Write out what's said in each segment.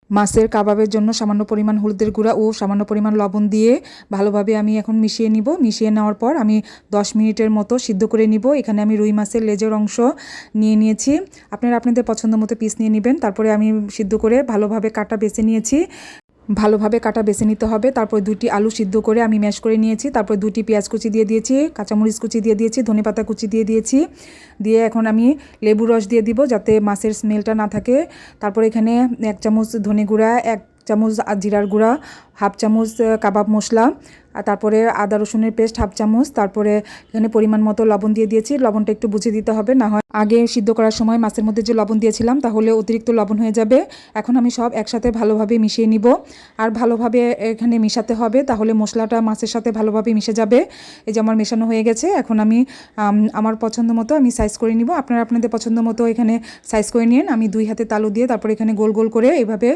মাছের কাবাবের জন্য সামান্য পরিমাণ হলুদের গুঁড়া ও সামান্য পরিমাণ লবণ দিয়ে ভালোভাবে আমি এখন মিশিয়ে নিব। মিশিয়ে নেওয়ার পর আমি 10 মিনিটের মতো সিদ্ধ করে নিব। এখানে আমি রুই মাছের লেজের অংশ নিয়ে নিয়েছি। আপনারা আপনাদের পছন্দ মতো পিস নিয়ে নেবেন। তারপরে আমি সিদ্ধ করে ভালোভাবে কাটা বেছে নিয়েছি। ভালোভাবে কাটা বেছে নিতে হবে। তারপর 2টি আলু সিদ্ধ করে আমি ম্যাশ করে নিয়েছি। তারপর 2টি পেঁয়াজ কুচি দিয়ে দিয়েছি, কাঁচামরিচ কুচি দিয়ে দিয়েছি, ধনেপাতা কুচি দিয়ে দিয়েছি। দিয়ে এখন আমি লেবুর রস দিয়ে দিব যাতে মাছের স্মেলটা না থাকে। তারপর এখানে 1 চামচ ধনে গুঁড়া, 1 চামচ জিরার গুঁড়া, হাফ চামচ কাবাব মশলা, আর তারপরে আদা রসুনের পেস্ট হাফ চামচ। তারপরে এখানে পরিমাণ মতো লবণ দিয়ে দিয়েছি। লবণটা একটু বুঝে দিতে হবে, না হয় আগে সিদ্ধ করার সময় মাছের মধ্যে যে লবণ দিয়েছিলাম তাহলে অতিরিক্ত লবণ হয়ে যাবে। এখন আমি সব একসাথে ভালোভাবে মিশিয়ে নিব। আর ভালোভাবে এখানে মিশাতে হবে, তাহলে মশলাটা মাছের সাথে ভালোভাবে মিশে যাবে। এই যে আমার মেশানো হয়ে গেছে। এখন আমি আমার পছন্দ মতো আমি সাইজ করে নিব। আপনারা আপনাদের পছন্দ মতো এখানে সাইজ করে নিন। আমি 2 হাতে তালু দিয়ে তারপর এখানে গোল গোল করে এভাবে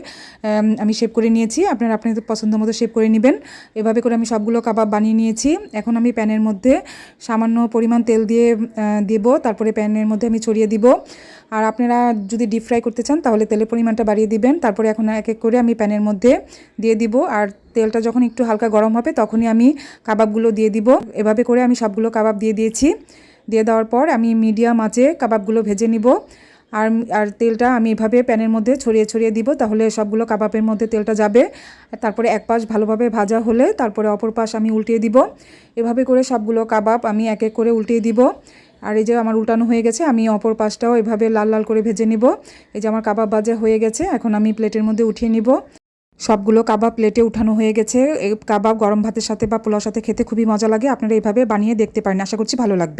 আমি শেপ করে নিয়েছি। আপনারা আপনাদের পছন্দ মতো শেপ করে নেবেন। এভাবে করে আমি সবগুলো কাবাব বানিয়ে নিয়েছি। এখন আমি প্যানের মধ্যে সামান্য পরিমাণ তেল দিয়ে দেব। তারপরে প্যানের মধ্যে আমি ছড়িয়ে দিব। আর আপনারা যদি ডিপ ফ্রাই করতে চান তাহলে তেলের পরিমাণটা বাড়িয়ে দিবেন। তারপরে এখন এক এক করে আমি প্যানের মধ্যে দিয়ে দিব। আর তেলটা যখন একটু হালকা গরম হবে তখনই আমি কাবাবগুলো দিয়ে দিব। এভাবে করে আমি সবগুলো কাবাব দিয়ে দিয়েছি। দিয়ে দেওয়ার পর আমি মিডিয়াম আঁচে কাবাবগুলো ভেজে নিব। আর আর তেলটা আমি এভাবে প্যানের মধ্যে ছড়িয়ে ছড়িয়ে দিব, তাহলে সবগুলো কাবাবের মধ্যে তেলটা যাবে। তারপরে এক পাশ ভালোভাবে ভাজা হলে তারপরে অপর পাশ আমি উল্টিয়ে দিব। এভাবে করে সবগুলো কাবাব আমি এক এক করে উল্টিয়ে দিব। আর এই যে আমার উল্টানো হয়ে গেছে, আমি অপর পাশটাও এভাবে লাল লাল করে ভেজে নিব। এই যে আমার কাবাব ভাজা হয়ে গেছে। এখন আমি প্লেটের মধ্যে উঠিয়ে নিব। সবগুলো কাবাব প্লেটে উঠানো হয়ে গেছে। এই কাবাব গরম ভাতের সাথে বা পোলাওর সাথে খেতে খুবই মজা লাগে। আপনারা এইভাবে বানিয়ে দেখতে পারেন, আশা করছি ভালো লাগবে।